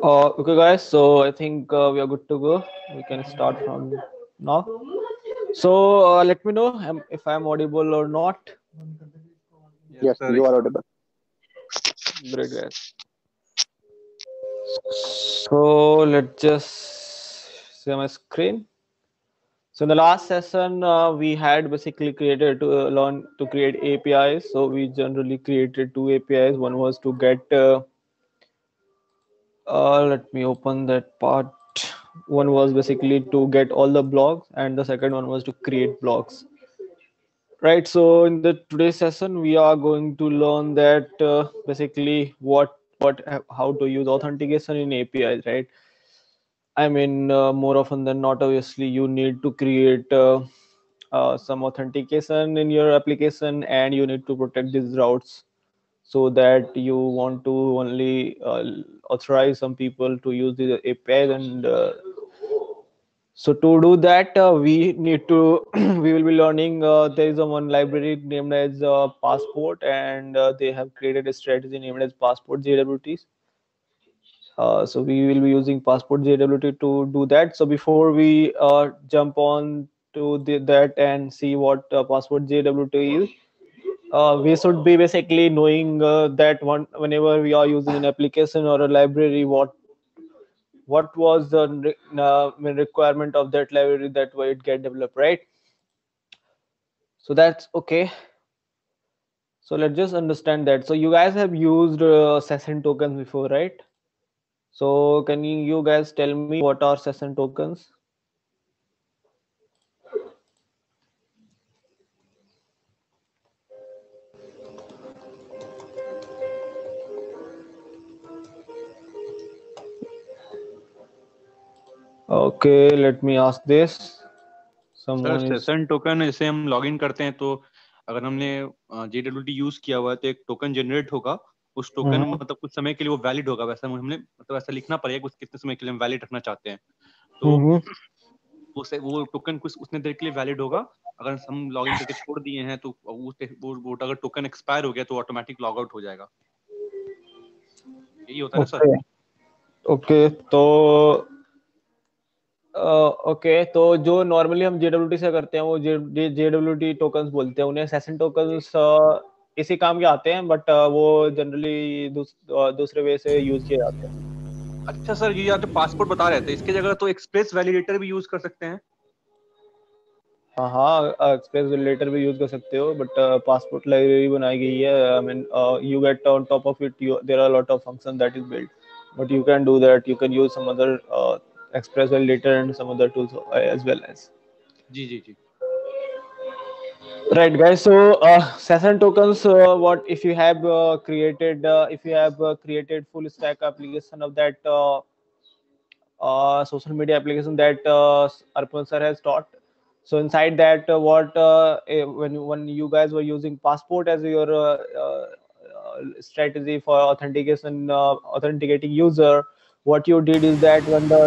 Okay, guys. So I think we are good to go. We can start from now. So let me know if I'm audible or not. Yes, Yes, sir. you are audible. Great, guys. So let's just see my screen. So in the last session, we had basically created to learn to create APIs. So we generally created two APIs. One was to get let me open that part. One was basically to get all the blogs, and the second one was to create blogs. Right. So in the today's session, we are going to learn that basically how to use authentication in APIs. Right. I mean, more often than not, obviously, you need to create some authentication in your application, and you need to protect these routes so that you want to only authorize some people to use the APIs. And so to do that, we need to we will be learning. There is a one library named as Passport, and they have created a strategy named as Passport JWT. So we will be using Passport JWT to do that. So before we jump on to that and see what Passport JWT is, we should be basically knowing that whenever we are using an application or a library, what was the requirement of that library that way it get developed, right? So that's okay. So let's just understand that. So you guys have used session tokens before, right? So can you guys tell me what are session tokens? Okay, let me ask this. Sir Someone is session token जैसे हम login करते हैं तो अगर हमने JWT use किया हुआ है तो एक टोकन जनरेट होगा. उस टोकन Mhm. मतलब कुछ समय के लिए वो वैलिड होगा. वैसा हमने मतलब ऐसा लिखना पड़ेगा कि कितने समय के लिए हम वैलिड रखना चाहते हैं. तो Mhm. वो टोकन कुछ उतने देर के लिए वैलिड होगा. अगर हम लॉगिन करके छोड़ दिए हैं तो वो अगर टोकन एक्सपायर हो गया तो ऑटोमेटिक लॉग आउट हो जाएगा. यही होता है ना सर. ओके. ओके तो ओके तो जो नॉर्मली हम JWT से करते हैं वो JWT टोकन्स बोलते हैं उन्हें. सेशन टोकन्स इसी काम के आते हैं, बट वो जनरली दूसरे वे से यूज किए जाते हैं. अच्छा सर, ये या तो पासपोर्ट बता रहे थे, इसके जगह तो एक्सप्रेस वैलिडेटर भी यूज कर सकते हैं. हाँ हाँ, एक्सप्रेस वैलिडेटर भी यूज कर सकते हो, बट पासपोर्ट लाइब्रेरी बनाई गई है. I mean you get on top of it, there are lot of function that is built, but you can do that. You can use some other express validator and some other tools as well as. जी जी जी. Right, guys. So session tokens, what if you have created full stack application of that social media application that Arpan sir has taught. So inside that, when you guys were using Passport as your strategy for authenticating user, what you did is that when the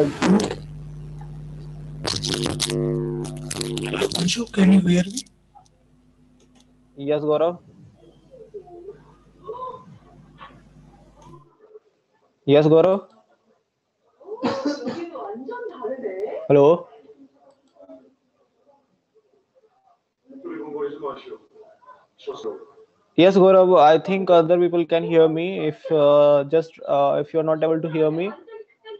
Anshu, can you hear me? yes, Gaurav. Yes, Gaurav. Hello. Yes, Gaurav. I think other people can hear me. If you're not able to hear me,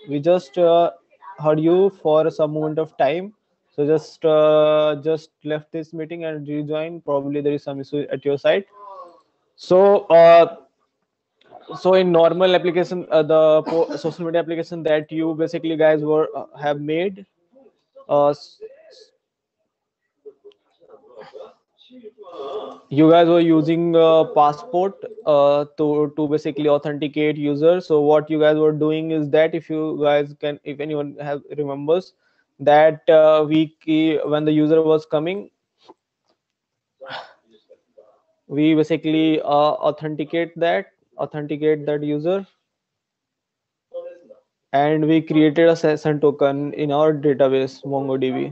we just heard you for some moment of time. So just left this meeting and rejoin. Probably there is some issue at your side. So so in normal application, social media application that you basically guys were have made. Uh, you guys were using Passport to basically authenticate users. So what you guys were doing is that, if you guys can, if anyone have remembers that when the user was coming, we basically authenticate that user, and we created a session token in our database MongoDB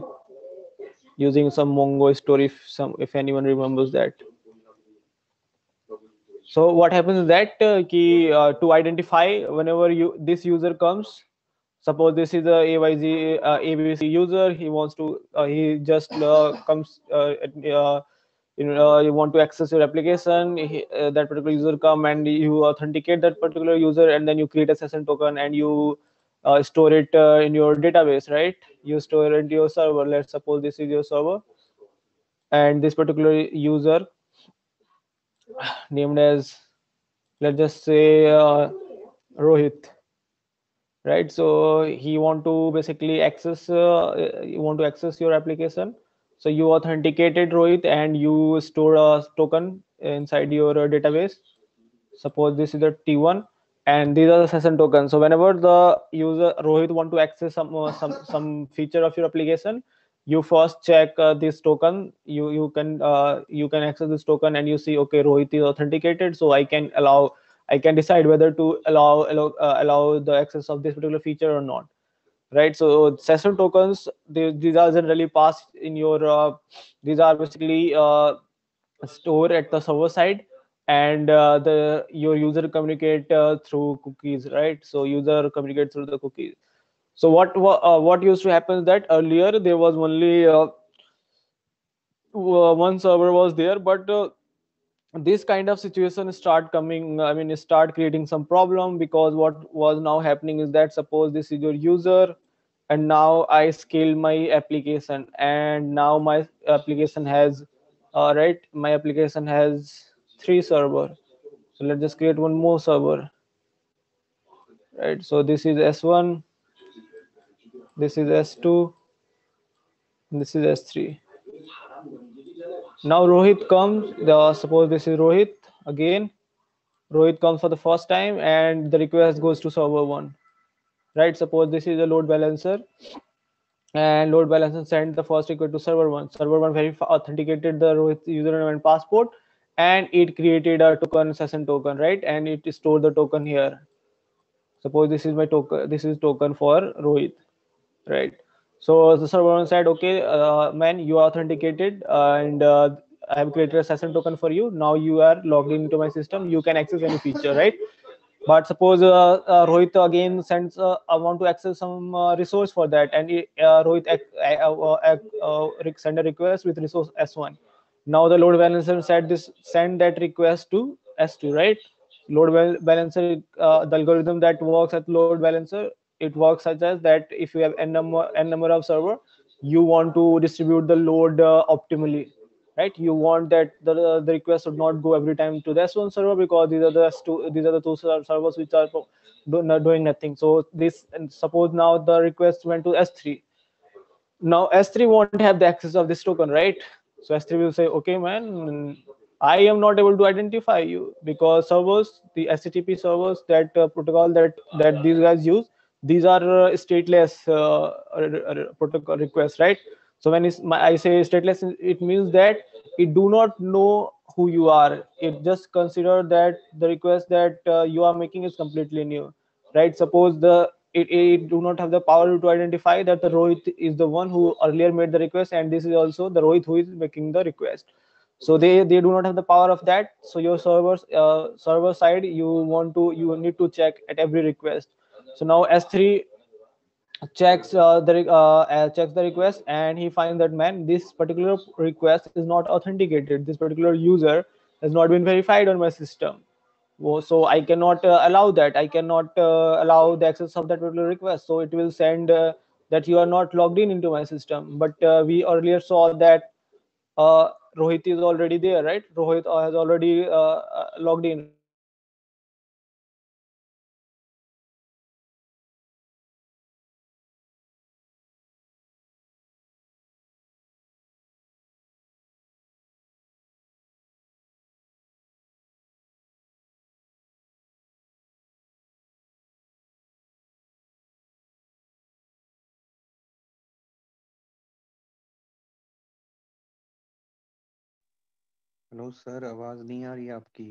using some Mongo story, if anyone remembers that. So what happens is that to identify whenever this user comes, suppose this is a AYZ ABC user, he wants to he just comes you want to access your application, that particular user come and you authenticate that particular user, and then you create a session token and you store it in your database, right? You store it into your server. Let's suppose this is your server, and this particular user named as, let's just say, Rohit, right? So he want to basically access you want to access your application, so you authenticated Rohit and you store a token inside your database. Suppose this is the T1 and these are the session tokens. So whenever the user Rohit want to access some feature of your application, you first check this token. You can access this token and you see, okay, Rohit is authenticated, so I can decide whether to allow the access of this particular feature or not, right? So session tokens, these are generally passed in your these are basically store at the server side, and the your user communicate through cookies, right? So user communicate through the cookies. So what used to happen is that earlier there was only one server was there, but this kind of situation start coming, I mean, start creating some problem, because what was now happening is that suppose this is your user, and now I scale my application, and now my application has right, my application has 3 server. So let's just create one more server, right? So this is S1, this is S2, this is S3. Now Rohit comes, suppose this is Rohit again. Rohit comes for the first time and the request goes to server 1, right? Suppose this is a load balancer, and load balancer sent the first request to server 1. Server 1 authenticated the Rohit username and passport, and it created a token, session token, right? And it stored the token here. Suppose this is my token, this is token for Rohit, right? So the server 1 said, okay, man, you are authenticated, and I have created a session token for you. Now you are logged into my system, you can access any feature, right? But suppose Rohit again sends I want to access some resource for that, and Rohit send a request with resource S1. Now the load balancer said this, send that request to S2, right? Balancer, the algorithm that works at load balancer, it works such as that if you have n number of server, you want to distribute the load optimally, right? You want that the request should not go every time to this one server, because these are the two servers which are not doing nothing. So this, and suppose now the request went to S3. Now S3 won't have the access of this token, right? So S3 will say, okay, man, I am not able to identify you, because servers, the HTTP servers, that protocol that these guys use, these are stateless protocol requests, right? So when I say stateless, it means that it do not know who you are. It just consider that the request that you are making is completely new, right? Suppose it do not have the power to identify that the Rohit is the one who earlier made the request, and this is also the Rohit who is making the request. So they do not have the power of that. So your server side, you need to check at every request. So now S3 checks the request, and he finds that, man, this particular request is not authenticated. This particular user has not been verified on my system. So I cannot allow that. I cannot allow the access of that particular request. So it will send that you are not logged in into my system. But we earlier saw that Rohit is already there, right? Rohit has already logged in, right? So this S3 checks hello sir, आवाज नहीं आ रही है आपकी।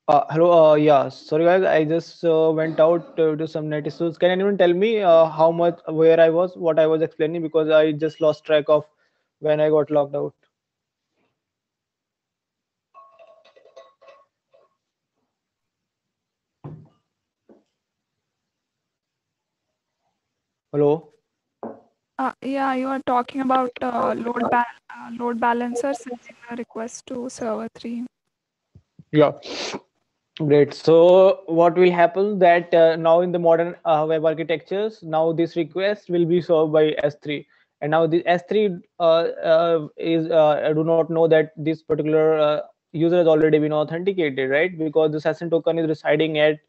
Hello. Yeah. Sorry, guys. I just went out to some net issues. Can anyone tell me how much, where I was, what I was explaining? Because I just lost track of when I got logged out. Hello. Yeah, you are talking about load balancer sending a request to server 3. Yeah. Great. So what will happen that now in the modern web architectures, now this request will be served by S3, and now the S3 is I do not know that this particular user has already been authenticated, right? Because the session token is residing at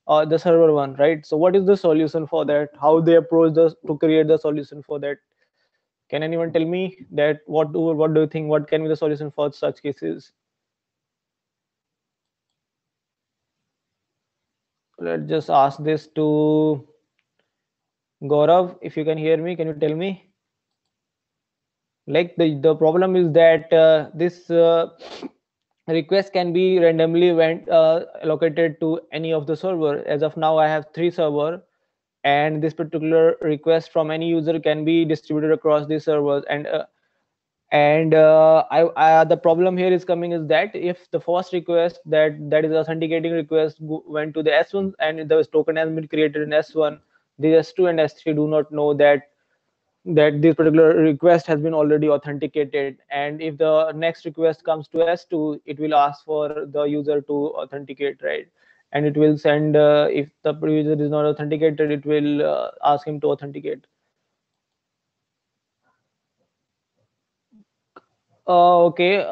the server one, right? So what is the solution for that? How they approach this to create the solution for that? Can anyone tell me that what do you think? What can be the solution for such cases? Let's just ask this to Gaurav. If you can hear me, can you tell me? Like the problem is that this request can be randomly went allocated to any of the server. As of now, I have 3 server, and this particular request from any user can be distributed across these servers. And the problem here is coming is that if the first request that is authenticating request went to the S1 and the token has been created in S1, the S2 and S3 do not know that this particular request has been already authenticated, and if the next request comes to S2, it will ask for the user to authenticate, right? And it will send if the user is not authenticated, it will ask him to authenticate. Okay,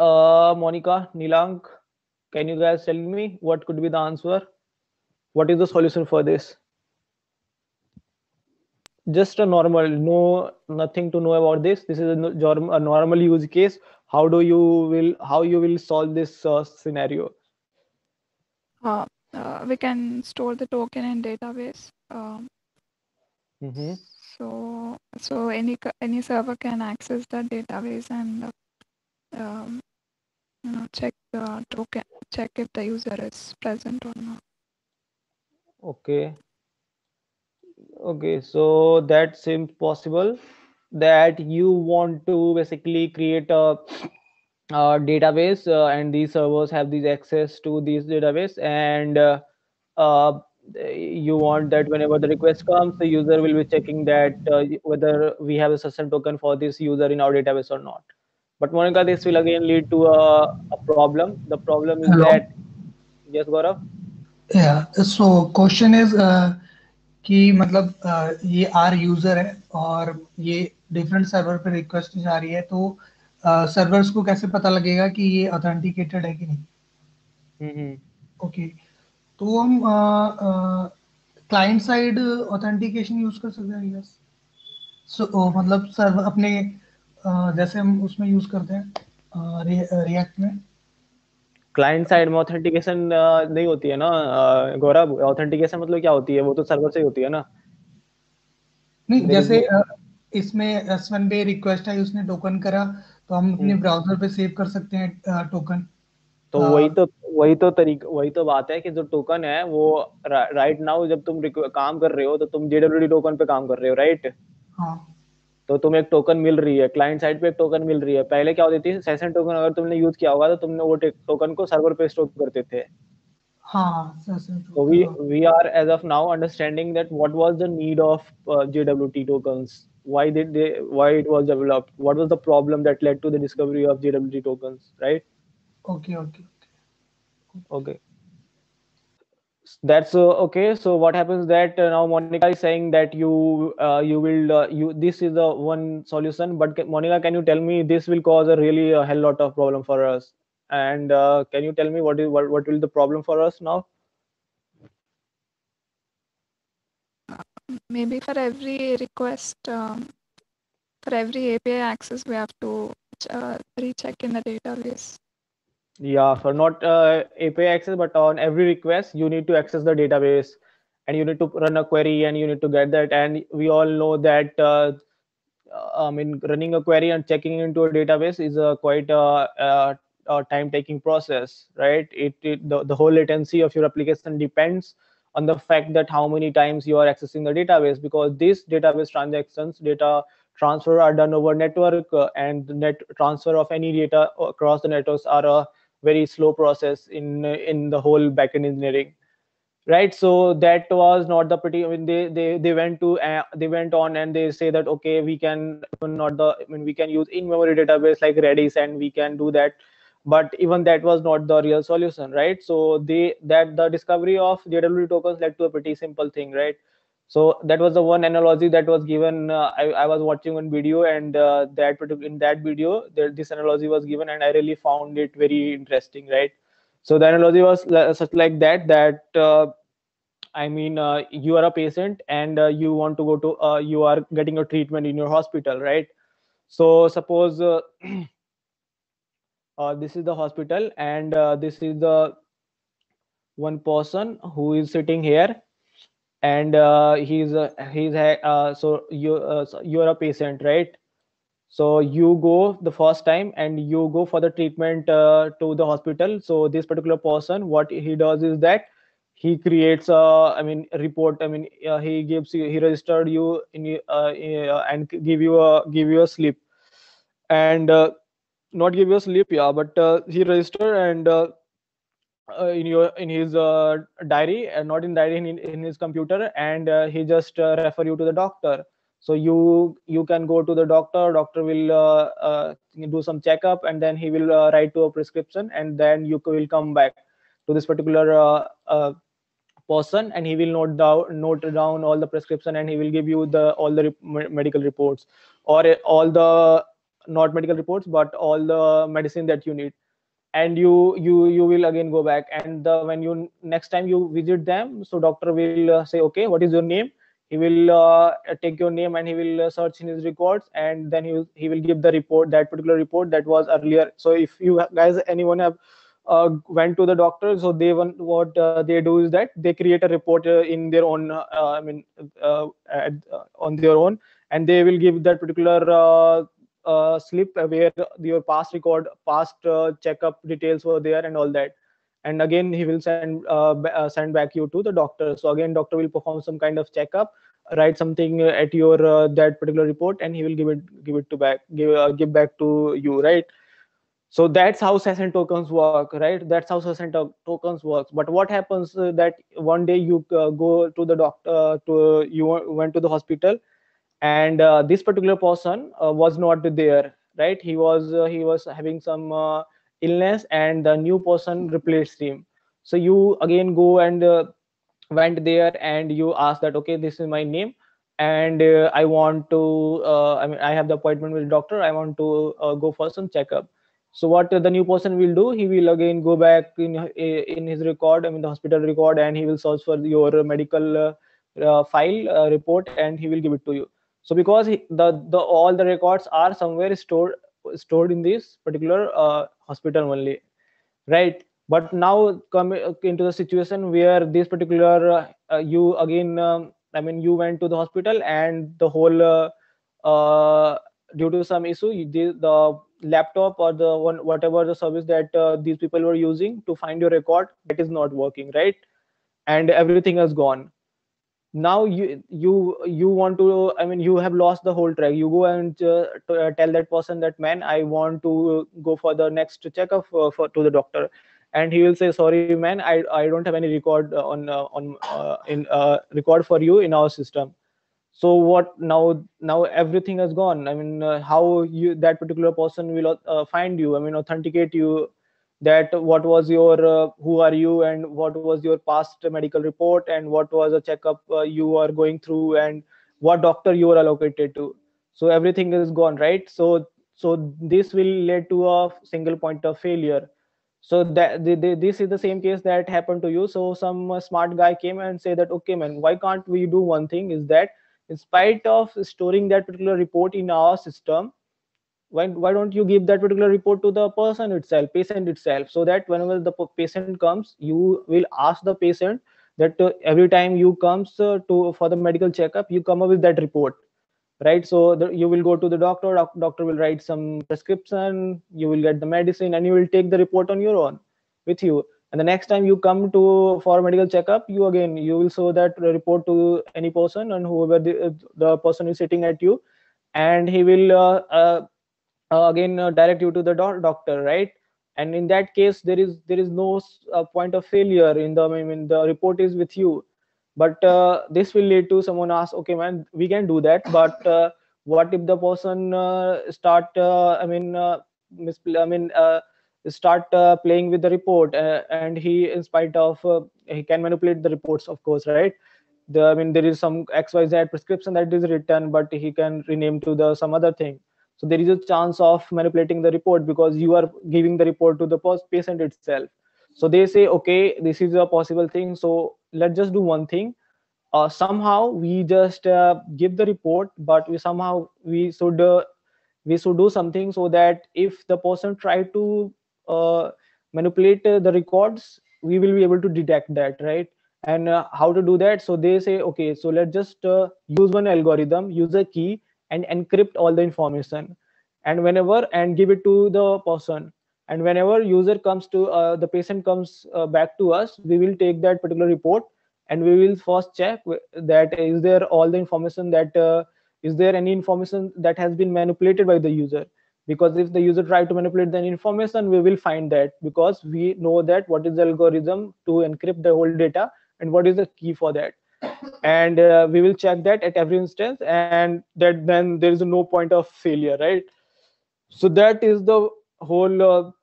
Monica, Nilank, can you guys tell me what could be the answer? What is the solution for this? Just a normal, no, nothing to know about this. This is a normal use case. How you will solve this scenario? We can store the token in database. Mm-hmm. So any server can access the database and um, check the token, check if the user is present or not. Okay. Okay, so that seems possible that you want to basically create a database, and these servers have these access to these database, and uh, you want that whenever the request comes, the user will be checking that whether we have a session token for this user in our database or not. But Monica, this will again lead to a problem. The problem is hello. that, yes, Gaurav. या so question is कि मतलब ये are user है और ये different server पे request जा रही है, तो सर्वर्स को कैसे पता लगेगा कि ये ऑथेंटिकेटेड है कि नहीं? हम्म. ओके, तो हम क्लाइंट साइड ऑथेंटिकेशन यूज कर सकते हैं, यस. सो मतलब सर्वर अपने जैसे हम उसमें यूज करते हैं रिएक्ट में. क्लाइंट साइड में ऑथेंटिकेशन नहीं होती है ना गौरव. ऑथेंटिकेशन मतलब क्या होती है? वो तो सर्वर से ही होती है ना. नहीं, There is जैसे no. इसमें S1 पे रिक्वेस्ट है, उसने टोकन करा, तो हम अपने ब्राउजर पे सेव कर सकते हैं टोकन. तो वही तो बात है कि जो टोकन है वो राइट नाउ जब तुम काम कर रहे हो तो तुम JWT टोकन पे काम कर रहे हो, राइट? हाँ. तो तुम्हें एक टोकन मिल रही है, क्लाइंट साइड पे एक टोकन मिल रही है. पहले क्या होती थी, सेशन टोकन अगर तुमने यूज किया होगा तो तुमने वो टोकन को सर्वर पे स्टोर करते थे. हाँ. So we are as of now understanding that what was the need of JWT tokens. Why it was developed? What was the problem that led to the discovery of JWT tokens, right? Okay okay. Okay. That's okay. So what happens that now Monica is saying that you will this is the one solution, but Monica, can you tell me this will cause a hell lot of problem for us? And can you tell me what will the problem for us now? Maybe for every request, for every API access, we have to recheck in the database. Yeah, for not API access, but on every request, you need to access the database, and you need to run a query, and you need to get that. And we all know that I mean, running a query and checking into a database is quite time taking process, right? The whole latency of your application depends on the fact that how many times you are accessing the database, because these database transactions, data transfer are done over network, and the net transfer of any data across the networks are a very slow process in the whole backend engineering, right? So that was not the pretty. I mean, they went to they went on and they say that okay, we can even not the. I mean, we can use in-memory database like Redis, and we can do that, but even that was not the real solution, right? So the discovery of JWT tokens led to a pretty simple thing, right? So that was the one analogy that was given. I was watching one video, and in that video, this analogy was given, and I really found it very interesting, right? So the analogy was such like that I mean, you are a patient, and you want to go to you are getting a treatment in your hospital, right? So suppose this is the hospital, and this is the one person who is sitting here, and so you are a patient, right? So you go the first time and you go for the treatment to the hospital. So this particular person, what he does is that he creates a report. I mean, he registered you and give you a slip, and not give you a slip, yeah, but he registered, and in his diary, and not in diary, in his computer, and he just refer you to the doctor. So you can go to the doctor. Doctor will do some checkup, and then he will write to a prescription, and then you will come back to this particular person, and he will note down all the prescription, and he will give you all the medical reports, or all the not medical reports, but all the medicine that you need. And you will again go back, and when you next time you visit them, so doctor will say, okay, what is your name? He will take your name, and he will search in his records, and then he will give the report, that particular report that was earlier. So if you guys, anyone have went to the doctor, so what they do is that they create a report in their own on their own, and they will give that particular slip where your past checkup details were there and all that. And again he will send back you to the doctor. So again doctor will perform some kind of checkup, write something at your that particular report, and he will give back to you, right? So that's how session tokens work, right? That's how session tokens works. But what happens that one day you go to the doctor, you went to the hospital, and this particular person was not there, right? He was having some illness, and the new person replaced him. So you again go and went there, and you ask that, okay, this is my name, and I want to I have the appointment with the doctor, I want to go for some checkup. So what the new person will do, he will again go back in his record, I mean the hospital record, and he will search for your medical file report, and he will give it to you. So because the all the records are somewhere stored in this particular hospital only, right? But now come into the situation where this particular you again you went to the hospital, and the whole due to some issue, the laptop or the one whatever the service that these people were using to find your record, that is not working, right? And everything has gone. Now you want to, you have lost the whole track. You go and tell that person that, man, I want to go for the next checkup to the doctor, and he will say, sorry man, I don't have any record record for you in our system. So what now everything has gone. How you that particular person will find you, authenticate you, that what was your who are you, and what was your past medical report, and what was a checkup you are going through, and what doctor you are allocated to. So everything is gone, right? So this will lead to a single point of failure. So that this is the same case that happened to you. So some smart guy came and said that, okay man, why can't we do one thing, is that in spite of storing that particular report in our system, why don't you give that particular report to the patient itself, so that whenever the patient comes, you will ask the patient that every time you comes to for the medical checkup, you come up with that report. right? So you will go to the doctor, doctor will write some prescription, you will get the medicine, and you will take the report on your own with you. And the next time you come to for a medical checkup, you will show that report to any person, and whoever the person is sitting at you, and he will again direct you to the doctor, right? And in that case, there is no point of failure in the, I mean, the report is with you. But this will lead to someone ask, okay man, we can do that, but what if the person start start playing with the report, and he, in spite of he can manipulate the reports, of course, right? I mean, there is some XYZ prescription that is written, but he can rename to the some other thing. So there is a chance of manipulating the report, because you are giving the report to the patient itself. So they say, okay, this is a possible thing, so let's just do one thing. Somehow we just give the report, but we should do something so that if the person try to manipulate the records, we will be able to detect that, right? And how to do that? So they say, okay, so let's just use one algorithm, use a key, and encrypt all the information, and give it to the person. And whenever user comes to the patient comes back to us, we will take that particular report, and we will first check that is there all the information that is there any information that has been manipulated by the user. Because if the user try to manipulate the information, we will find that, because we know that what is the algorithm to encrypt the whole data, and what is the key for that. And we will check that at every instance, and that then there is no point of failure, right? So that is the whole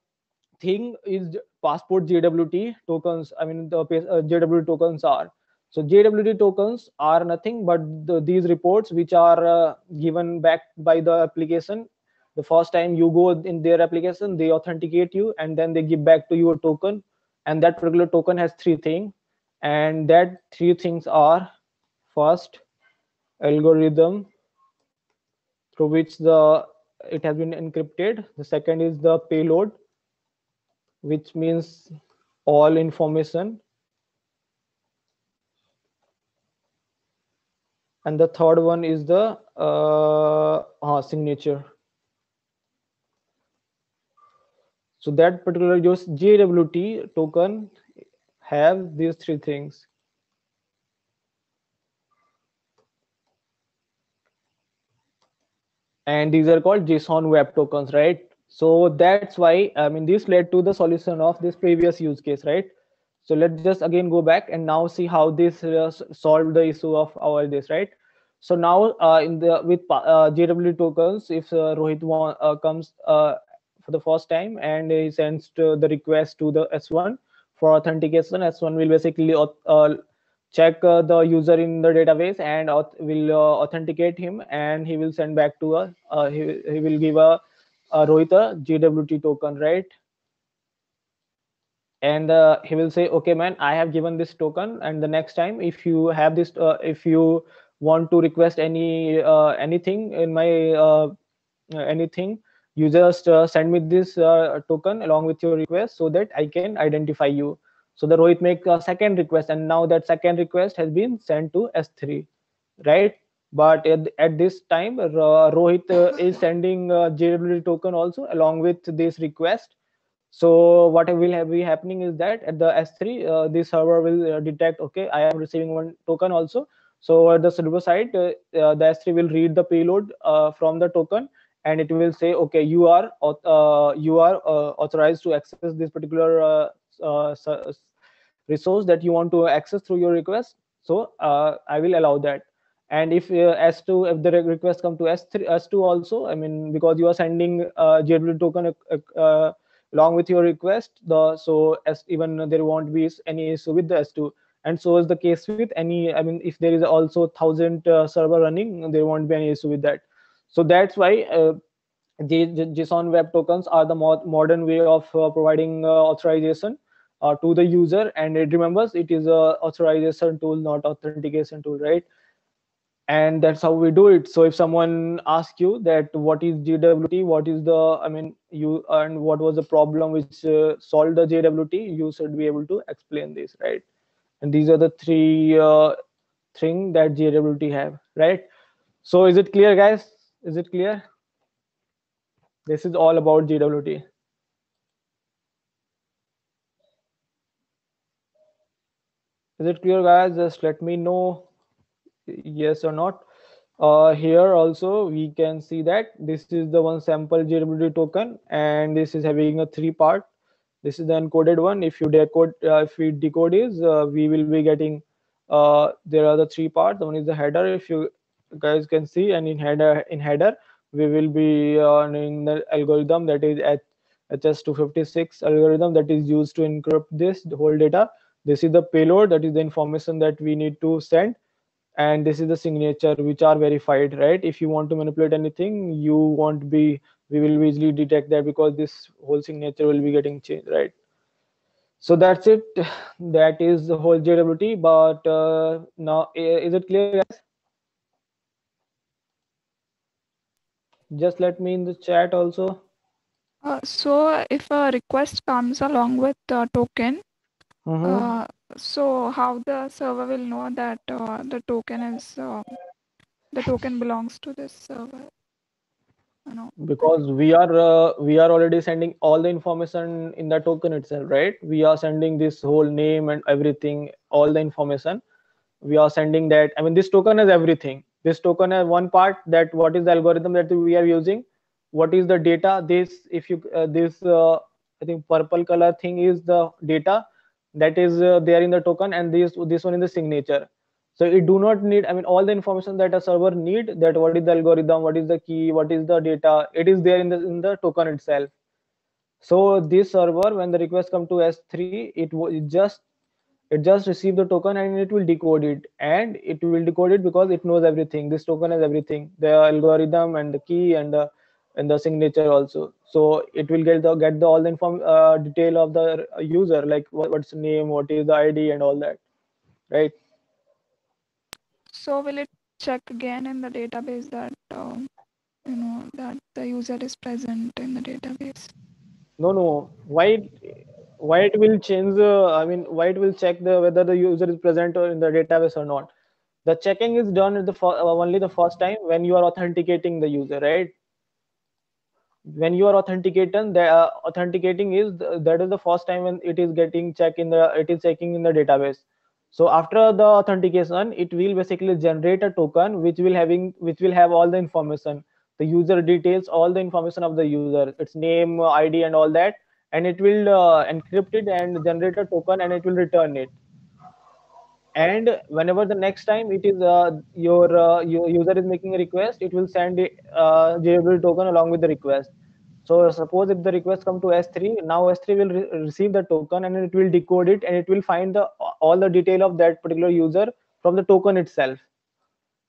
thing is passport JWT tokens. I mean, the JWT tokens are. So JWT tokens are nothing but these reports which are given back by the application. The first time you go in their application, they authenticate you, and then they give back to you a token. And that particular token has three things. And that three things are: first, algorithm through which it has been encrypted. The second is the payload, which means all information. And the third one is the signature. So that particular JWT token have these three things. And these are called JSON web tokens, right? So that's why, I mean, this led to the solution of this previous use case, right? So let's just again go back and now see how this solved the issue of our this, right? So now with JWT tokens, if Rohit comes for the first time and he sends the request to the S1 for authentication, S1 will basically check the user in the database and will authenticate him, and he will send back to us. He will give Rohit a JWT token, right? And he will say, okay man, I have given this token, and the next time if you have this if you want to request anything in my anything, you just send me this token along with your request, so that I can identify you. So the Rohit make a second request, and now that second request has been sent to S3, right? But at this time, Rohit is sending JWT token also along with this request. So what will be happening is that at the S3, this server will detect, okay, I am receiving one token also. So at the server side, the S3 will read the payload from the token, and it will say, okay, you are authorized to access this particular resource that you want to access through your request. So I will allow that. And if S2, if the request come to S2 also, I mean, because you are sending JWT token along with your request, so as even there won't be any issue with the S2. And so is the case with any, I mean, if there is also 1,000 server running, there won't be any issue with that. So that's why JSON web tokens are the modern way of providing authorization to the user. And it remembers it is a authorization tool, not authentication tool, right? And that's how we do it. So if someone asks you that what is JWT, what is the, I mean, you, and what was the problem which solved the JWT, you should be able to explain this, right? And these are the three things that JWT have, right? So is it clear, guys? Is it clear? This is all about JWT. Is it clear, guys? Just let me know yes or not. Here also we can see that this is the one sample JWT token, and this is having a 3 part. This is the encoded one. If you decode, if we decode is, we will be getting. There are the 3 parts. One is the header. If you guys can see, and in header we will be knowing the algorithm, that is HS256 algorithm, that is used to encrypt this the whole data. This is the payload, that is the information that we need to send, and this is the signature, which are verified, right? If you want to manipulate anything, you won't be, we will easily detect that, because this whole signature will be getting changed, right? So that's it. That is the whole JWT. But now, is it clear, guys? Just let me in the chat also. So if a request comes along with the token, so how the server will know that the token belongs to this server? Because we are already sending all the information in the token itself, right? We are sending this whole name and everything, all the information we are sending that. I mean, this token has everything. This token has one part, that what is the algorithm that we are using, what is the data. This, if you this I think purple color thing is the data that is there in the token, and this one is the signature. So it do not need, I mean, all the information that a server need, that what is the algorithm, what is the key, what is the data, it is there in the token itself. So this server, when the request come to S3, it just receive the token, and it will decode it, and it will decode it because it knows everything. This token has everything, the algorithm and the key and the signature also. So it will get all the detail of the user, like what's the name, what is the ID, and all that, right? So will it check again in the database that that the user is present in the database? No. Why it will change? I mean, why it will check whether the user is present or in the database or not? The checking is done at only the first time when you are authenticating the user, right? When you are authenticating, that is the first time when it is getting checked it is checking in the database. So after the authentication, it will basically generate a token which will have all the information, the user details, all the information of the user, its name, ID, and all that, and it will encrypt it and generate a token, and it will return it. And whenever the next time it is your user is making a request, it will send a JWT token along with the request. So suppose if the request come to S3, now S3 will receive the token, and it will decode it, and it will find all the detail of that particular user from the token itself,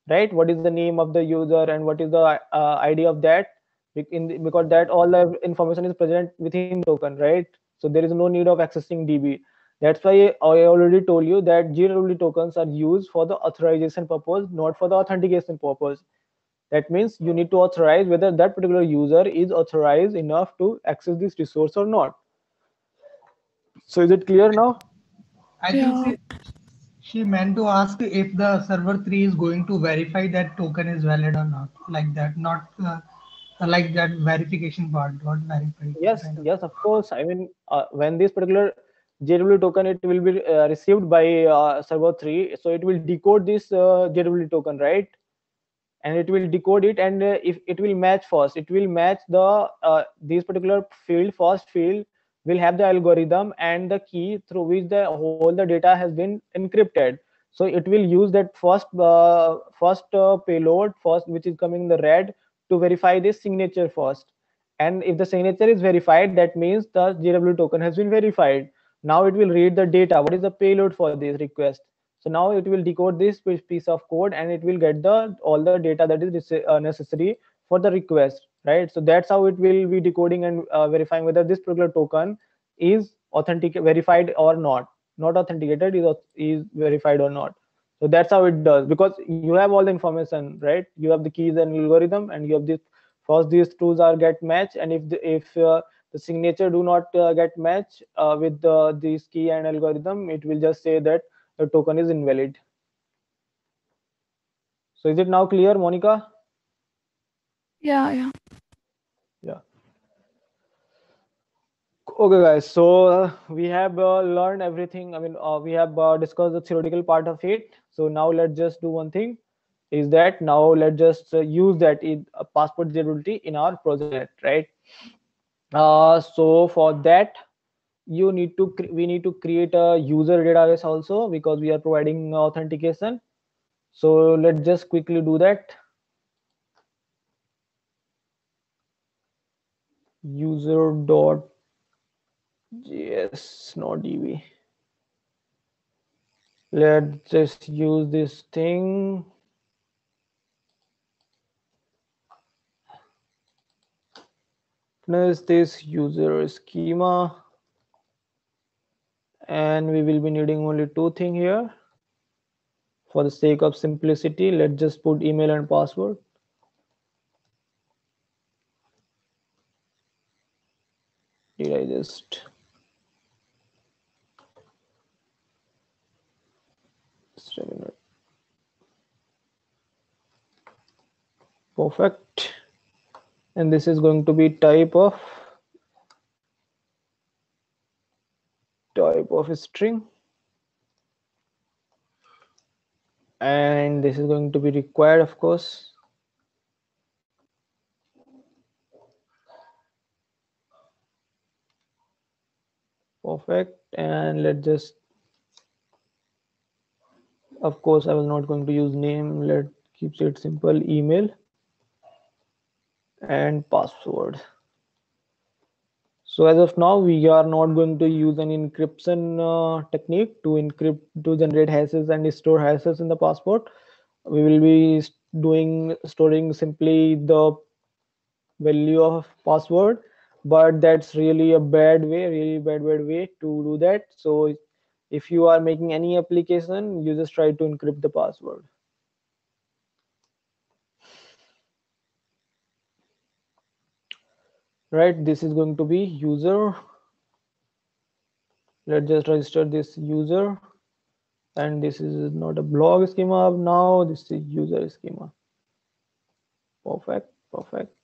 right? What is the name of the user, and what is the ID of that, because that all the information is present within the token, right? So there is no need of accessing DB. That's why I already told you that JWT tokens are used for the authorization purpose, not for the authentication purpose. That means you need to authorize whether that particular user is authorized enough to access this resource or not. So is it clear now? I think she meant to ask if the server 3 is going to verify that token is valid or not, like that, not like that verification part, not verified. Yes, yes, of course. I mean, when this particular JWT token, it will be received by server 3, so it will decode this JWT token, right? And it will decode it, and if it will match first, it will match the this particular field, first field will have the algorithm and the key through which the data has been encrypted. So it will use that first payload first, which is coming in the red, to verify this signature first. And if the signature is verified, that means the JWT token has been verified. Now it will read the data, what is the payload for this request. So now it will decode this piece of code, and it will get all the data that is necessary for the request, right? So that's how it will be decoding and verifying whether this particular token is verified or not authenticated, is verified or not. So that's how it does, because you have all the information, right? You have the keys and algorithm, and you have this. First, these tools are get matched, and if the signature do not get match with this key and algorithm, it will just say that the token is invalid. So is it now clear, Monica? Yeah. Yeah. Okay, guys. So we have learned everything. I mean, we have discussed the theoretical part of it. So now let's just do one thing. Is that now let's just use that in passport durability in our project, right? So for that, we need to create a user database also, because we are providing authentication. So let's just quickly do that. User.js, not db. Let's just use this thing. Is this user schema, and we will be needing only two things here. For the sake of simplicity, let's just put email and password. Did I just a minute. Perfect. And this is going to be type of string, and this is going to be required, of course. Perfect. And let's just, of course I was not going to use name, let's keep it simple, email and password. So as of now, we are not going to use an encryption technique to generate hashes and store hashes in the passport. We will be storing simply the value of password, but that's really a bad way to do that. So if you are making any application, you just try to encrypt the password. Right, this is going to be user. Let's just register this user, and this is not a blog schema now, this is user schema. Perfect.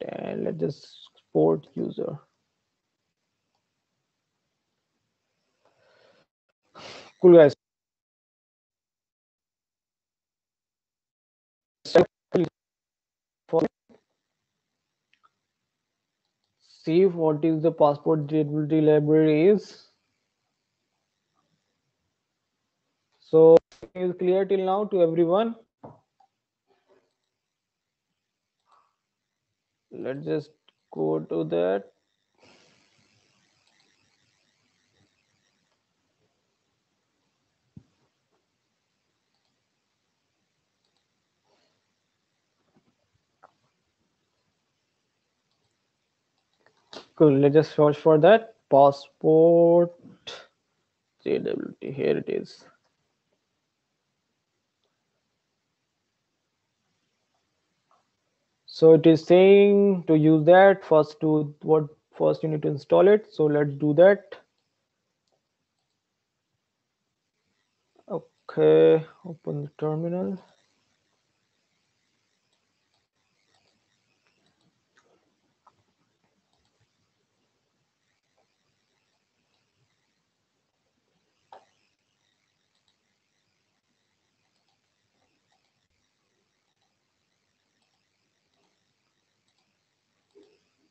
And let's just export user. Cool, guys. See what is the passport durability library is. So is clear till now to everyone? Let's just go to that. Cool. Let's just search for that passport JWT. Here it is. So it is saying to use that first. First you need to install it. So let's do that. Okay, open the terminal.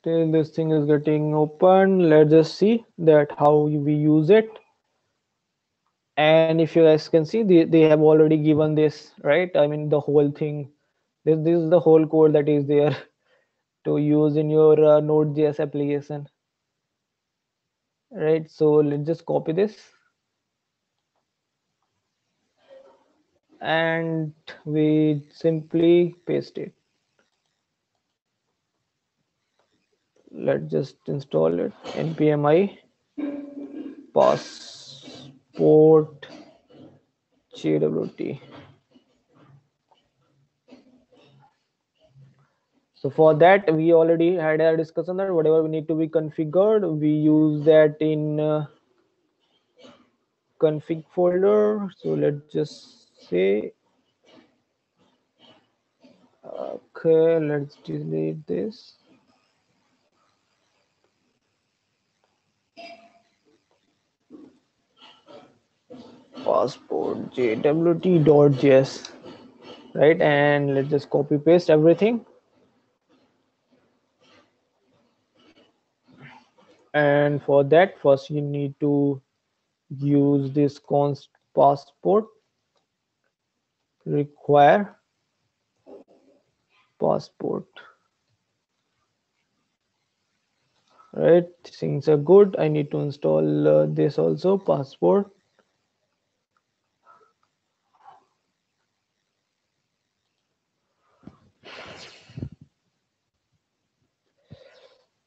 Till this thing is getting open, let's just see that how we use it. And if you guys can see, they have already given this, right? I mean, the whole thing, this is the whole code that is there to use in your Node.js application, right? So let's just copy this, and we simply paste it. Let's just install it. npm i passport JWT. So for that, we already had a discussion that whatever we need to be configured, we use that in config folder. So let's just say Okay, let's delete this. Passport jwt.js, right? And let's just copy paste everything. And for that, first you need to use this const passport require passport, right? Things are good. I need to install this also, passport.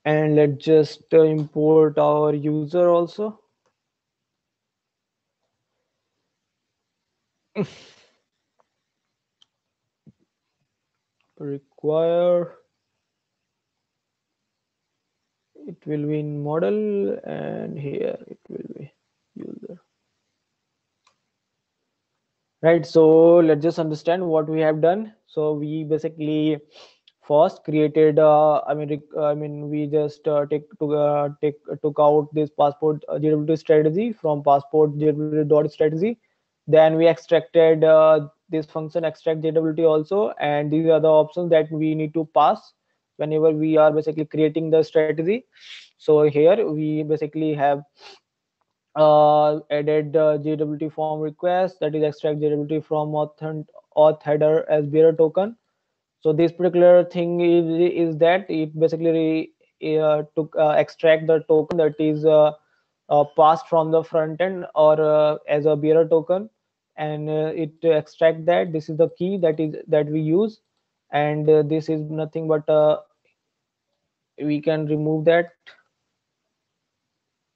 And let's just import our user also. Require, it will be in model, and here it will be user, right? So let's just understand what we have done. So we basically first created we just took out this passport JWT strategy from passport JWT.strategy. Then we extracted this function extract JWT also, and these are the options that we need to pass whenever we are basically creating the strategy. So here we basically have added the JWT form request, that is extract JWT from auth header as bearer token. So this particular thing is that it basically took extract the token that is passed from the front end or as a bearer token, and it extract that. This is the key that we use, and this is nothing but we can remove that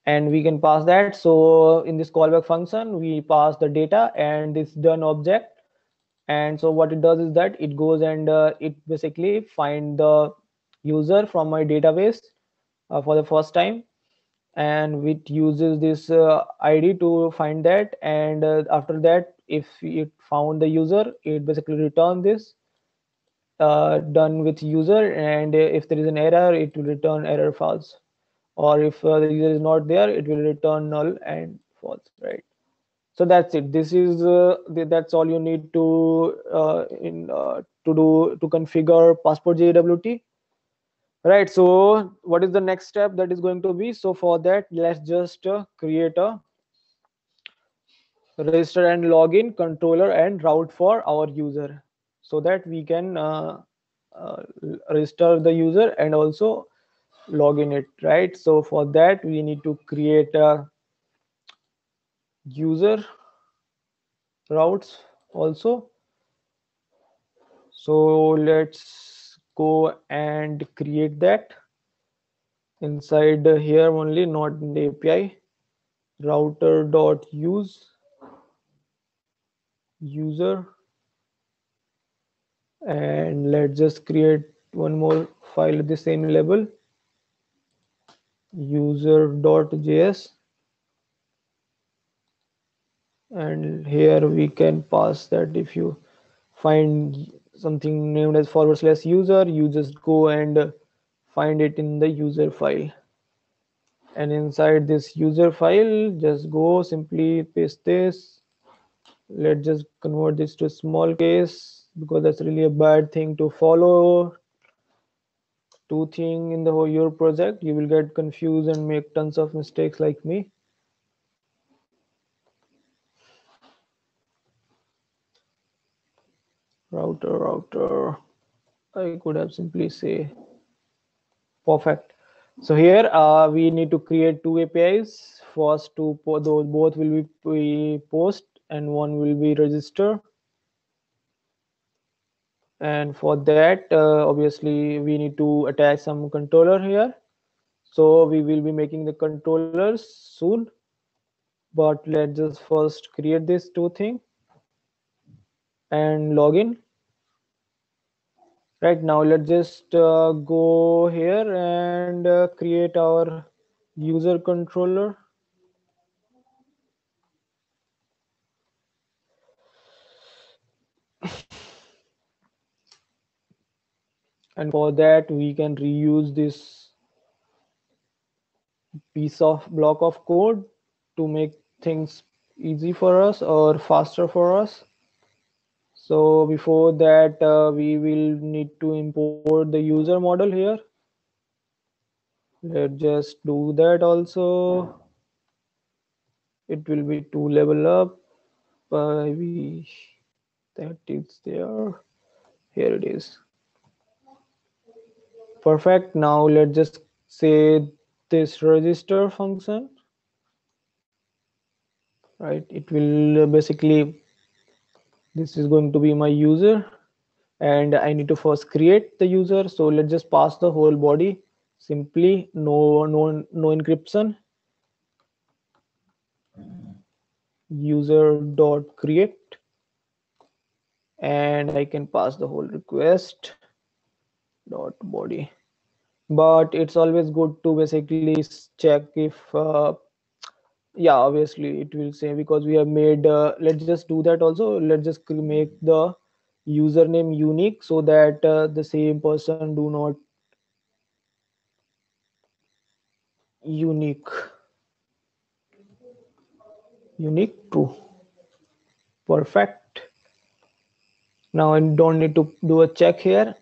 and we can pass that. So in this callback function we pass the data and this done object. And so what it does is that it goes and it basically find the user from my database for the first time, and it uses this id to find that. And after that, if it found the user, it basically return this done with user. And if there is an error, it will return error false, or if the user is not there, it will return null and false, right? So that's it. This is that's all you need to configure passport JWT, right? So what is the next step that is going to be? So for that, let's just create a register and login controller and route for our user, so that we can uh, register the user and also log in it, right? So for that, we need to create a user routes also. So let's go and create that inside here only, not in the API. Router.use user, and let's just create one more file at the same level, user.js, and here we can pass that. If you find something named as /user, you just go and find it in the user file, and inside this user file just go simply paste this. Let's just convert this to small case because that's really a bad thing to follow. Two thing in the whole your project, you will get confused and make tons of mistakes like me. Router, I could have simply say perfect. So here we need to create two APIs. First, those both will be post and one will be register. And for that, obviously we need to attach some controller here. So we will be making the controllers soon, but let's just first create this two thing and login. Right now, let's just go here and create our user controller. and for that we can reuse this piece of block of code to make things easy for us or faster for us. So before that, we will need to import the user model here. Let's just do that also. It will be 2 level up. That is there. Here it is. Perfect. Now let's just say this register function. Right. It will basically, this is going to be my user, and I need to first create the user. So let's just pass the whole body simply, no encryption. User dot create, and I can pass the whole request dot body. But it's always good to basically check if yeah, obviously it will say, because we have made let's just do that also. Let's just make the username unique so that the same person do not unique true. Perfect. Now I don't need to do a check here,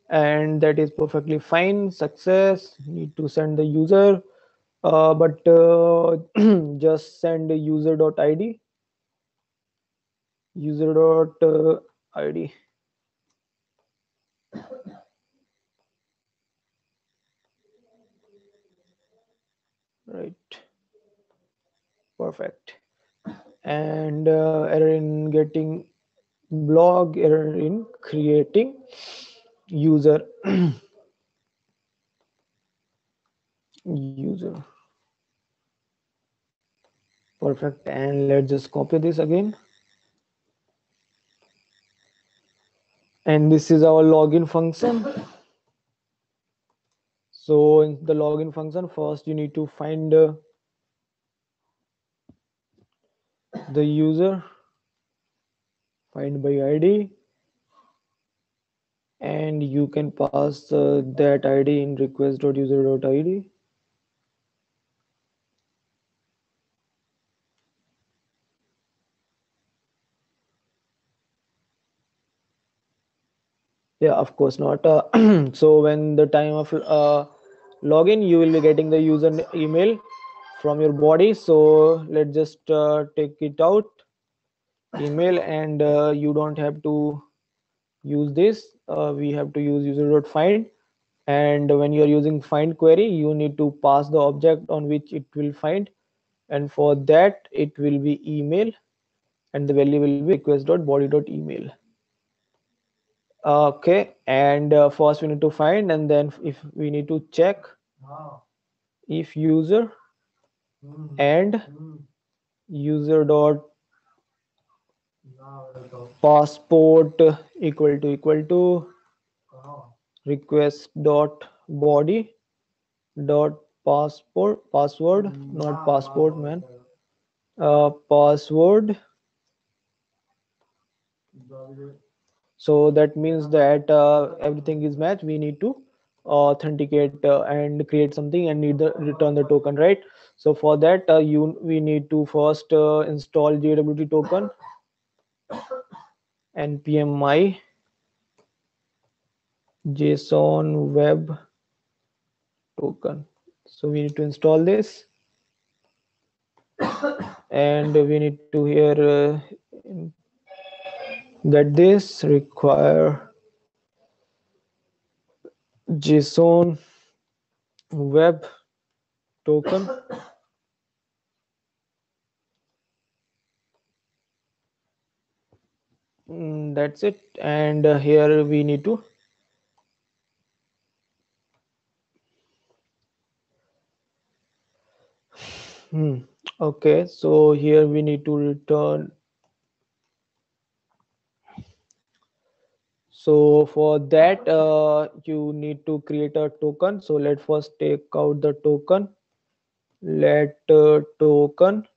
and that is perfectly fine. Success. Need to send the user, but just send user.id. User.id. Right. Perfect. And error in getting blog, error in creating user. User. Perfect. And let's just copy this again. And this is our login function. So in the login function, first you need to find the user, find by ID, and you can pass that ID in request.user.id. Yeah, of course not. So when the time of login, you will be getting the user email from your body. So let's just take it out, email, and you don't have to use this. We have to use user.find. And when you're using find query, you need to pass the object on which it will find. And for that, it will be email, and the value will be request.body.email. Okay, and first we need to find, and then if we need to check if user and user dot passport equal to request dot body dot password, not passport, man, password. So that means that everything is matched. We need to authenticate and create something and need the return the token, right? So for that we need to first install JWT token, npm JSON web token. So we need to install this, and we need to here get this require JSON web token. That's it. And here we need to okay, so here we need to return. So for that you need to create a token. So let's first take out the token. Let token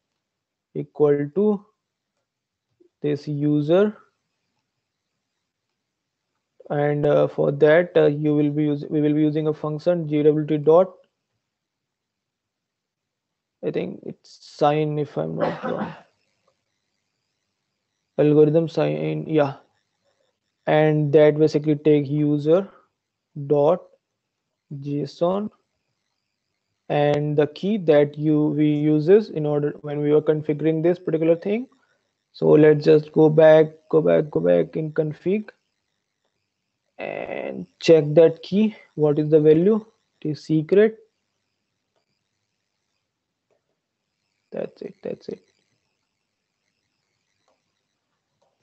equal to this user And for that we will be using a function gwt dot, I think it's sign if I'm not wrong, algorithm sign, yeah. And that basically take user dot json and the key that we uses in order when we were configuring this particular thing. So let's just go back in config and check that key. What is the value? It is secret. That's it.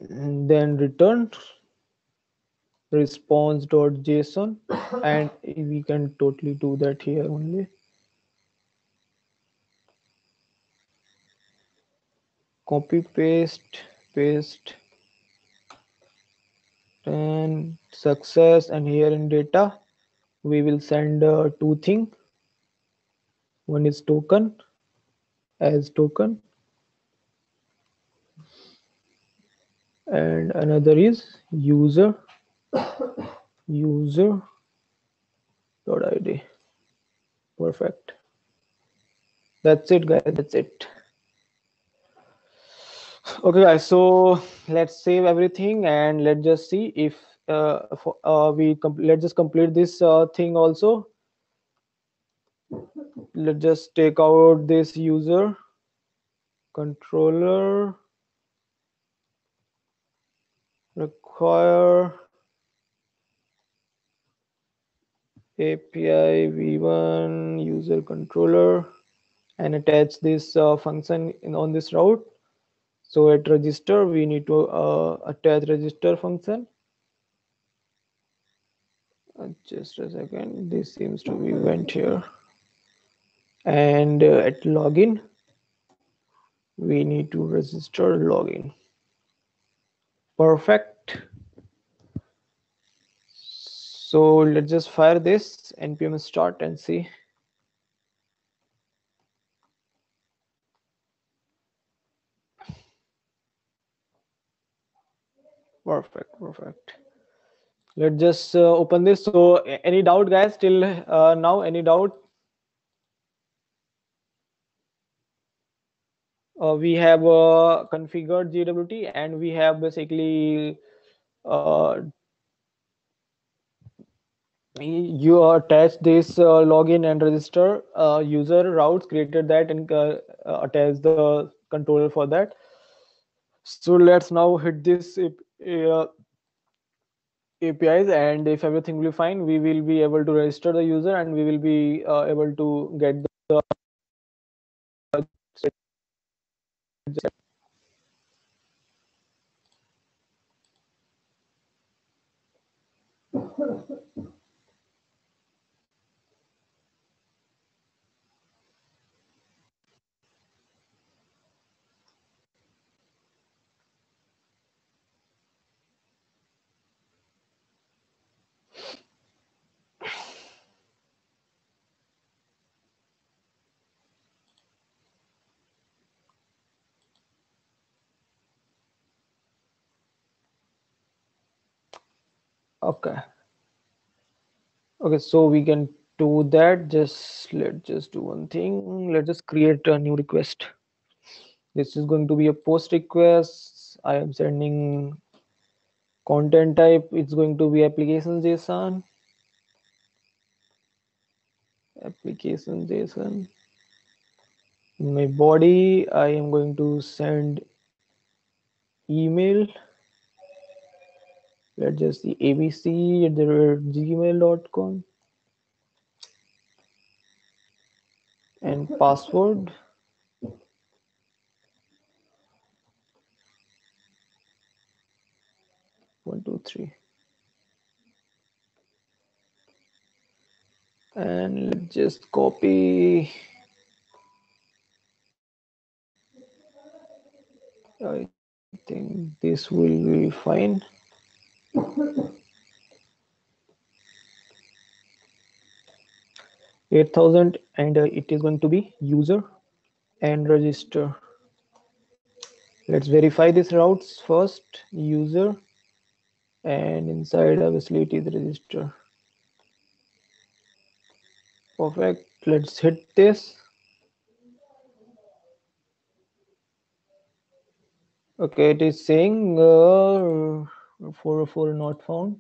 And then return response.json, and we can totally do that here only. Copy paste and success, and here in data we will send two things. One is token as token and another is user id. Perfect. That's it guys, that's it. Okay guys, so let's save everything and let's just see if let's just complete this thing also. Let's just take out this user controller, require API v1 user controller, and attach this function on this route. So at register we need to attach register function. Just a second, this seems to be went here. And at login we need to register login. Perfect. So let's just fire this npm start and see. Perfect. Let's just open this. So any doubt guys till now? Any doubt? We have configured gwt and we have basically you attach this login and register user routes, created that, and attach the controller for that. So let's now hit this APIs, and if everything will be fine, we will be able to register the user and we will be able to get the okay, so we can do that. Let's just do one thing. Let's just create a new request. This is going to be a post request. I am sending content type. It's going to be application JSON. In my body I am going to send email. Let's just see abc@gmail.com and password 123, and let's just copy. I think this will be fine. $8,000, and it is going to be user and register. Let's verify these routes first. User and inside obviously it is register. Perfect. Let's hit this. Okay, it is saying 404 not found.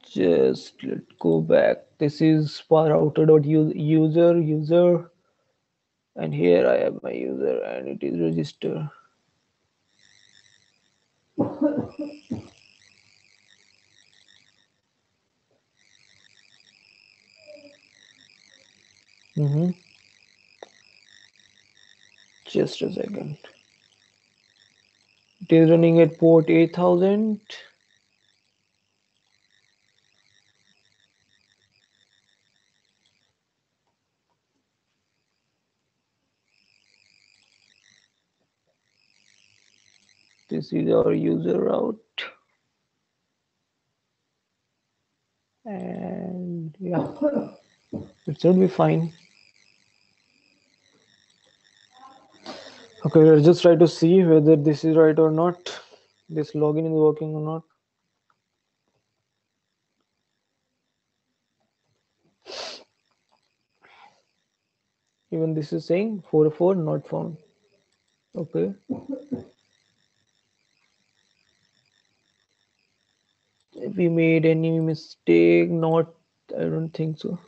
Just let's go back. This is user, and here I have my user and it is register. Just a second. It is running at port 8000. This is our user route. And yeah, it should be fine. Okay, let's just try to see whether this is right or not. This login is working or not. Even this is saying 404 not found. Okay. If we made any mistake, not, I don't think so.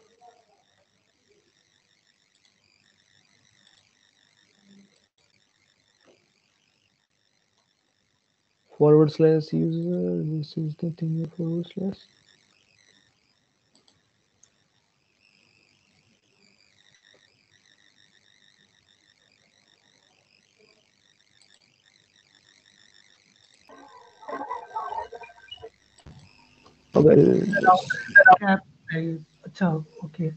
/user, this is the thing, /. Well, Cap अच्छा okay.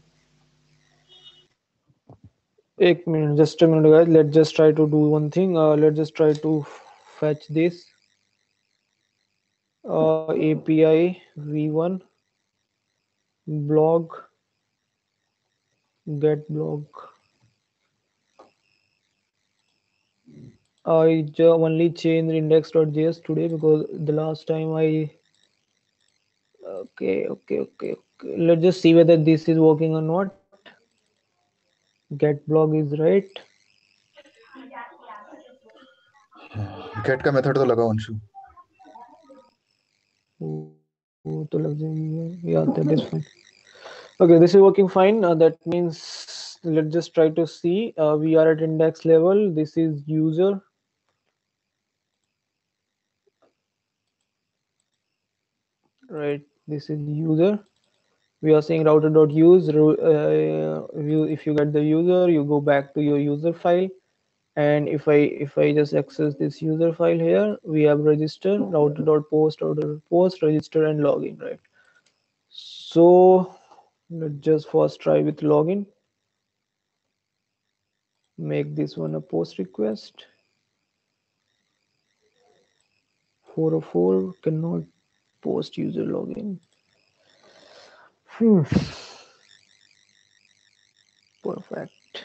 एक minute, just a minute, guys. Let's just try to do one thing. Let's just try to fetch this API v1 blog get blog. I only changed index.js today because the last time I okay. Let's just see whether this is working or not. Get blog is right. Get का method तो लगा अंशु वो तो लग जाएगी. Yeah, that is fine. Okay, this is working fine. That means let's just try to see. We are at index level. This is user. Right, this is user. We are saying router.use. If you get the user, you go back to your user file. And if I just access this user file here, we have register, router.post, register and login, right? So let's just first try with login. Make this one a post request. 404 cannot post user login. Perfect.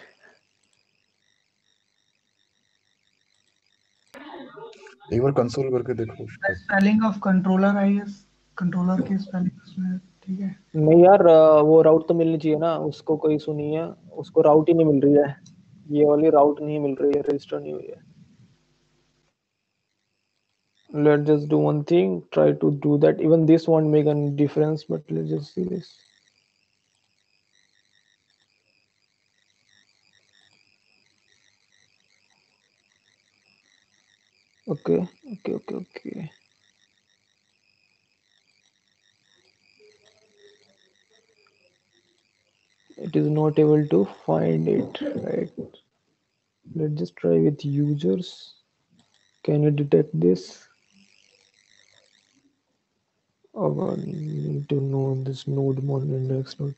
एक बार console करके देखो spelling of controller I guess controller की spelling उसमें ठीक है. नहीं यार, वो राउट तो मिलनी चाहिए ना उसको. कोई सुनी है उसको, राउट ही नहीं मिल रही है. ये वाली राउट नहीं मिल रही है, रजिस्टर नहीं हुई है. Let's just do one thing, try to do that. Even this won't make any difference, but let's just see this. Okay. It is not able to find it, right? Let's just try with users. Can you detect this? Oh god, you need to know this node model index node.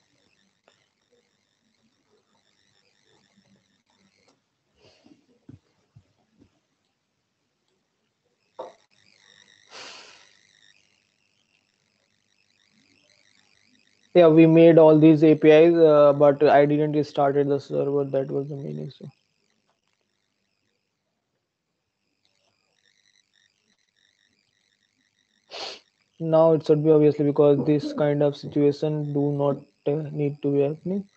Yeah, we made all these APIs, but I didn't started the server. That was the main issue. Now it should be obviously because this kind of situation do not need to be happening.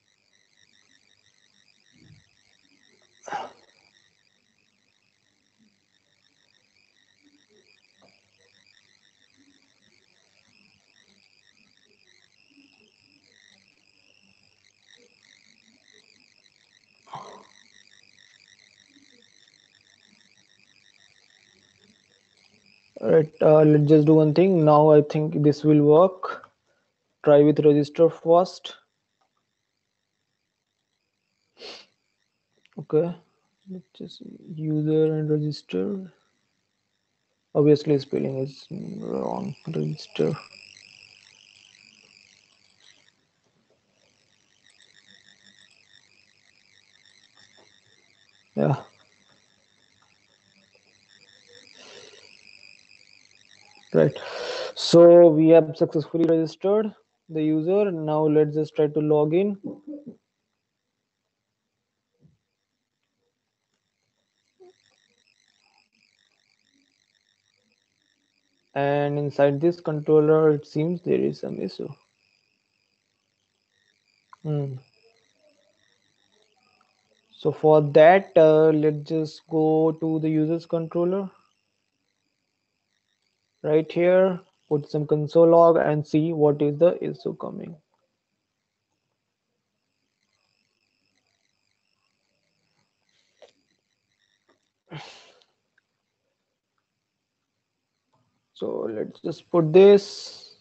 Alright, let's just do one thing. Now I think this will work. Try with register first. Okay, let's just user and register. Obviously spelling is wrong. Register. Yeah. Right. So we have successfully registered the user. Now let's just try to log in. And inside this controller, it seems there is some issue. So for that, let's just go to the user's controller. Right here, put some console log and see what is the issue coming. So let's just put this.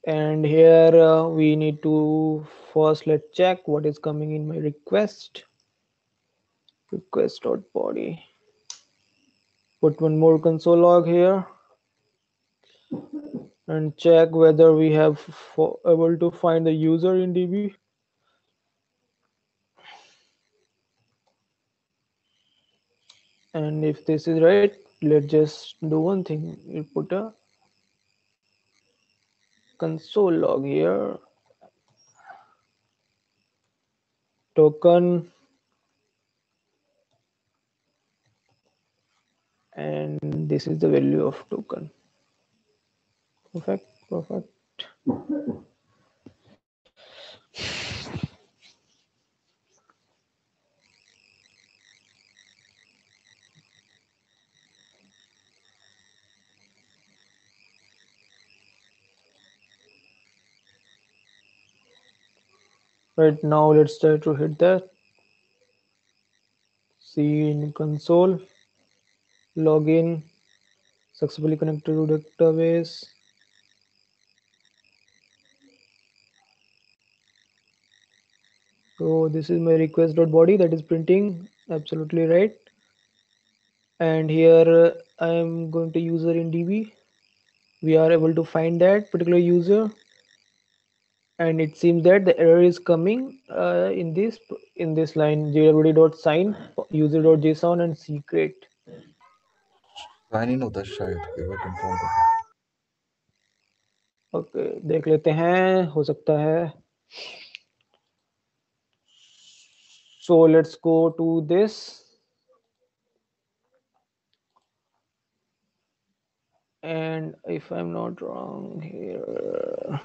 And here we need to first let's check what is coming in my request. Request.body. Put one more console log here and check whether we have able to find the user in DB. And if this is right, let's just do one thing. We'll put a console log here. Token. And this is the value of token. Perfect, perfect. Right now, let's try to hit that. See in console, login, successfully connected to database. So this is my request.body that is printing, absolutely right. And here I am going to user in DB. We are able to find that particular user. And it seems that the error is coming in this line jwd.sign user.json and secret. Sign in होता है शायद एक बार confirm कर okay देख लेते हैं हो सकता है. So let's go to this. And if I'm not wrong here,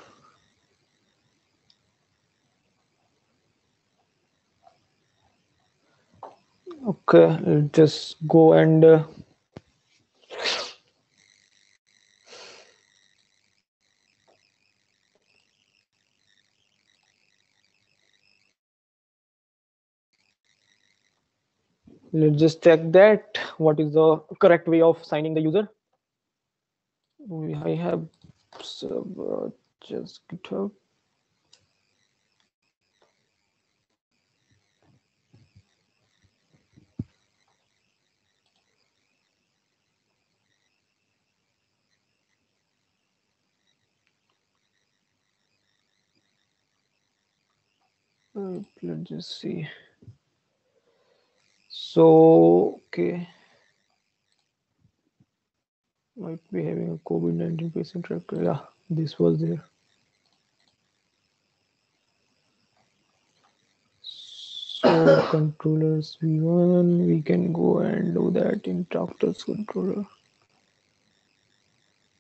okay, let's just go and let's just check that what is the correct way of signing the user. I have server, just GitHub. Let's just see. So, okay. Might be having a COVID-19 patient record. Yeah, this was there. controllers v1, we can go and do that in tractors controller.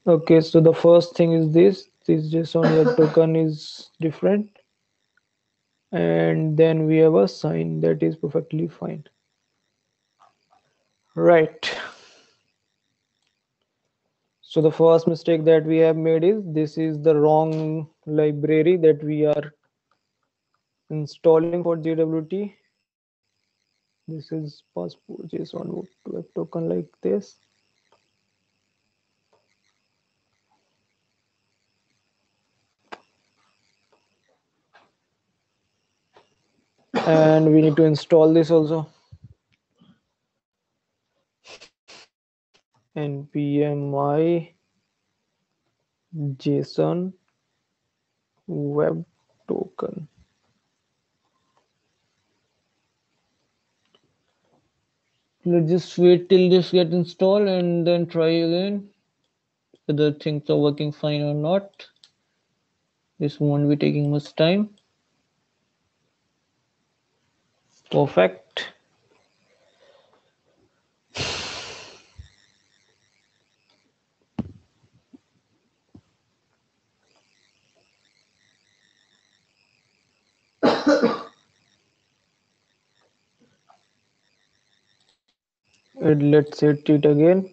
Okay, so the first thing is this JSON web token is different, and then we have a sign that is perfectly fine, right? So the first mistake that we have made is this is the wrong library that we are installing for JWT. This is passport JSON web token like this. And we need to install this also. npmi JSON web token. Let's just wait till this get installed and then try again whether things are working fine or not. This won't be taking much time. Perfect. And let's hit it again.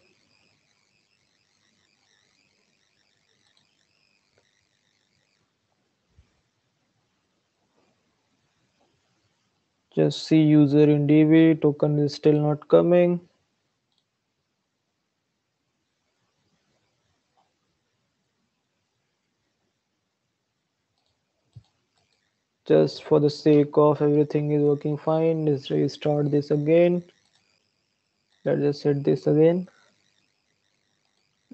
Just see user in DB, token is still not coming. Just for the sake of everything is working fine, let's restart this again. Let's just hit this again.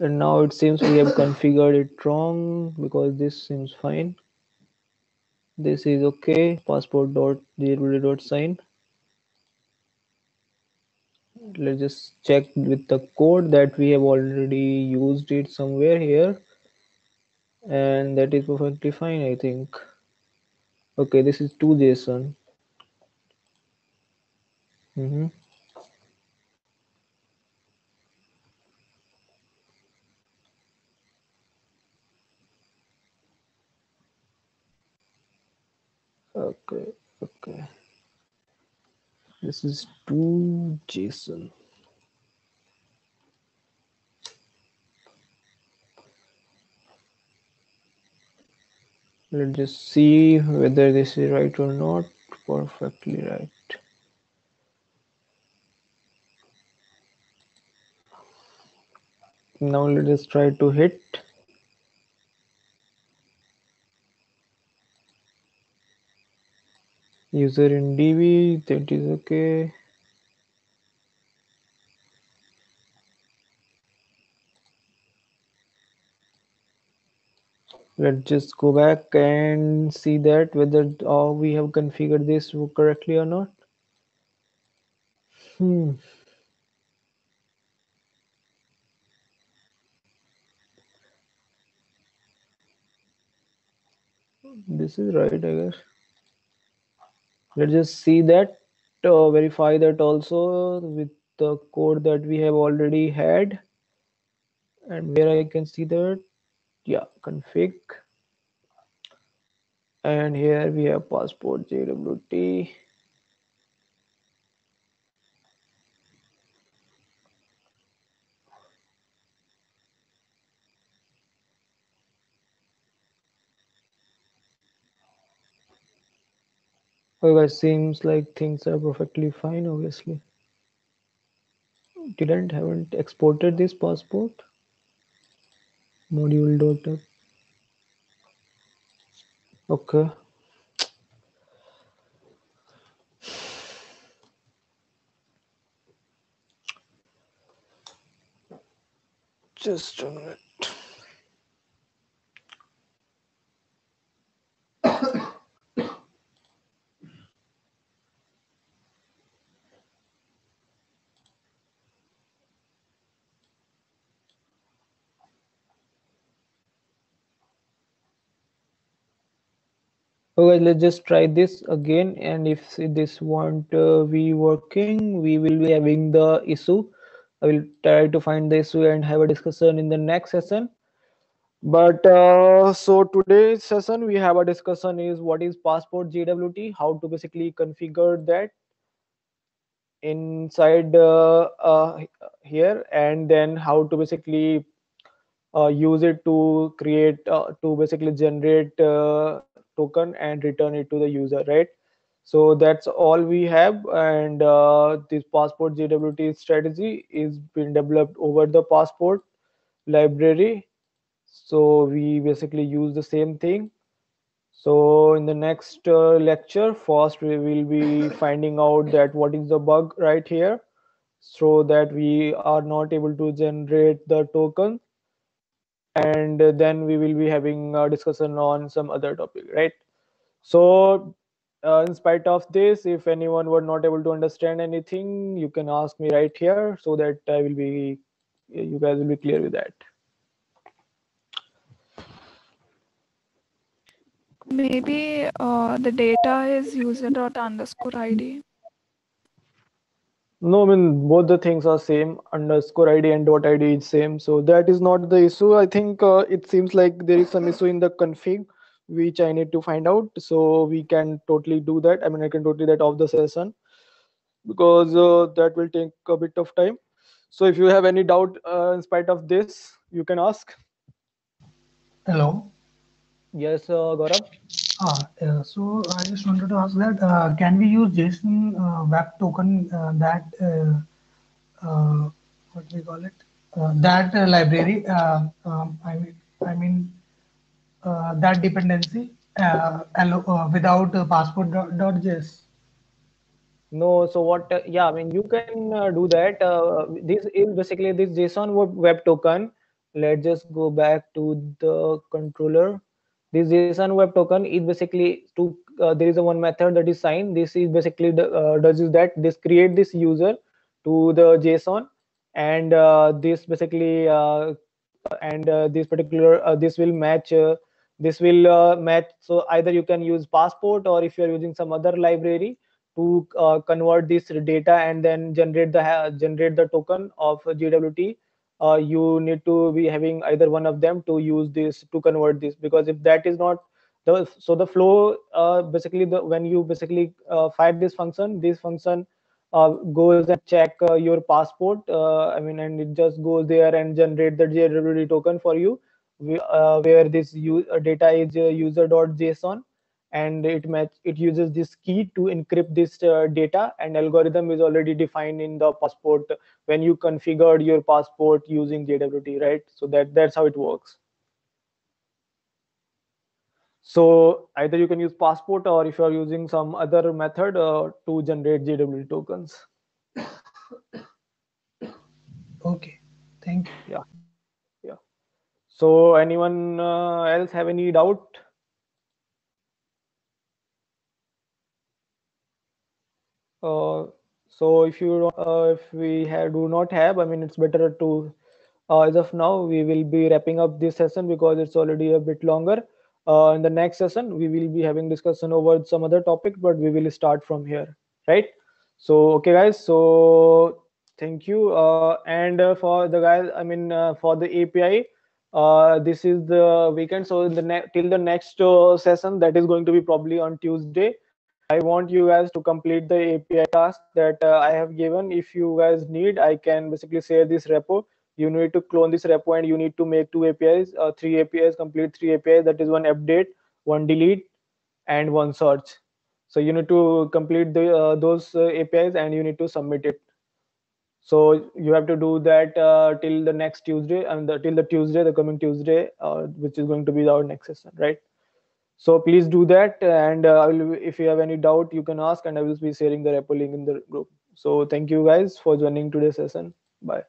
And now it seems we have configured it wrong because this seems fine. This is okay. Passport.jwt.sign. Let's just check with the code that we have already used it somewhere here. And that is perfectly fine, I think. Okay, this is 2JSON. Okay. This is 2JSON. Let's just see whether this is right or not. Perfectly right. Now let us try to hit. User in DB, that is okay. Let's just go back and see that whether we have configured this correctly or not. This is right, I guess. Let's just see that, verify that also with the code that we have already had, and where I can see that, yeah, config, and here we have passport JWT. Oh, guys, seems like things are perfectly fine. Obviously, haven't exported this passport module dot. Okay. Just a minute. Okay, let's just try this again, and if this won't be working, we will be having the issue. I will try to find the issue and have a discussion in the next session. But so today's session we have a discussion is what is passport JWT, how to basically configure that inside here, and then how to basically use it to create to basically generate token and return it to the user, right? So that's all we have, and this passport JWT strategy is been developed over the passport library. So we basically use the same thing. So in the next lecture, first we will be finding out that what is the bug right here, so that we are not able to generate the token, and then we will be having a discussion on some other topic, right? So in spite of this, if anyone were not able to understand anything, you can ask me right here, so that I will be, you guys will be clear with that. Maybe the data is user._id. No, I mean both the things are same. Underscore ID and dot ID is same, so that is not the issue. I think it seems like there is some issue in the config, which I need to find out. So we can totally do that. I mean, I can totally that off the session, because that will take a bit of time. So if you have any doubt in spite of this, you can ask. Hello. Yes, Gaurav. So I just wanted to ask that can we use JSON web token what we call it that library that dependency without passport.js? No, so what? Yeah, I mean, you can do that. This is basically this JSON web token. Let's just go back to the controller. This JSON web token is basically to there is a one method that is signed. This is basically does is that this create this user to the JSON, and this basically and this particular this will match. Match. So either you can use passport, or if you are using some other library to convert this data and then generate the token of JWT, you need to be having either one of them to use this to convert this, because if that is not the so the flow basically the when you basically fire this function goes and check your passport, I mean, and it just goes there and generate the JWT token for you, where this data is user.json, and it uses this key to encrypt this data, and algorithm is already defined in the passport when you configured your passport using JWT, right? So that's how it works. So either you can use passport, or if you are using some other method to generate JWT tokens. Okay, thank you. Yeah. So anyone else have any doubt? So if you if we do not have, I mean, it's better to as of now we will be wrapping up this session because it's already a bit longer. In the next session we will be having discussion over some other topic, but we will start from here, right? So okay guys, so thank you, and for the guys, I mean, for the API, this is the weekend, so in the till the next session, that is going to be probably on Tuesday. I want you guys to complete the API task that I have given. If you guys need, I can basically share this repo. You need to clone this repo, and you need to make two APIs, three APIs, complete three APIs. That is one update, one delete, and one search. So you need to complete those APIs, and you need to submit it. So you have to do that till the next Tuesday, and till the Tuesday, the coming Tuesday, which is going to be our next session, right? So please do that, and if you have any doubt, you can ask, and I will be sharing the repo link in the group. So thank you guys for joining today's session. Bye.